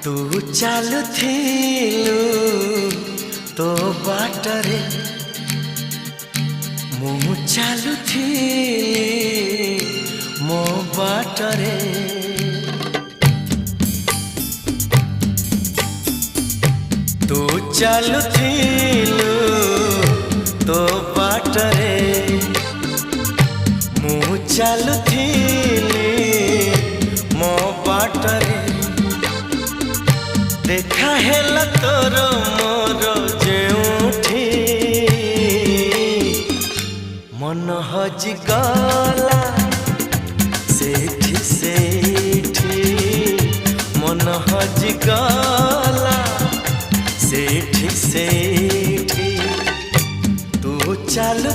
तू चालुथिलु तो बाटरे मु चालुथिली मो बाटरे। तू चालुथिलु तो बाटरे मु चालुथिली मो बाटरे। देखा हेला तोर मोर जेउठी मन हजि गला सेठी सेठी मन हजि गला सेठी सेठी। तू चालु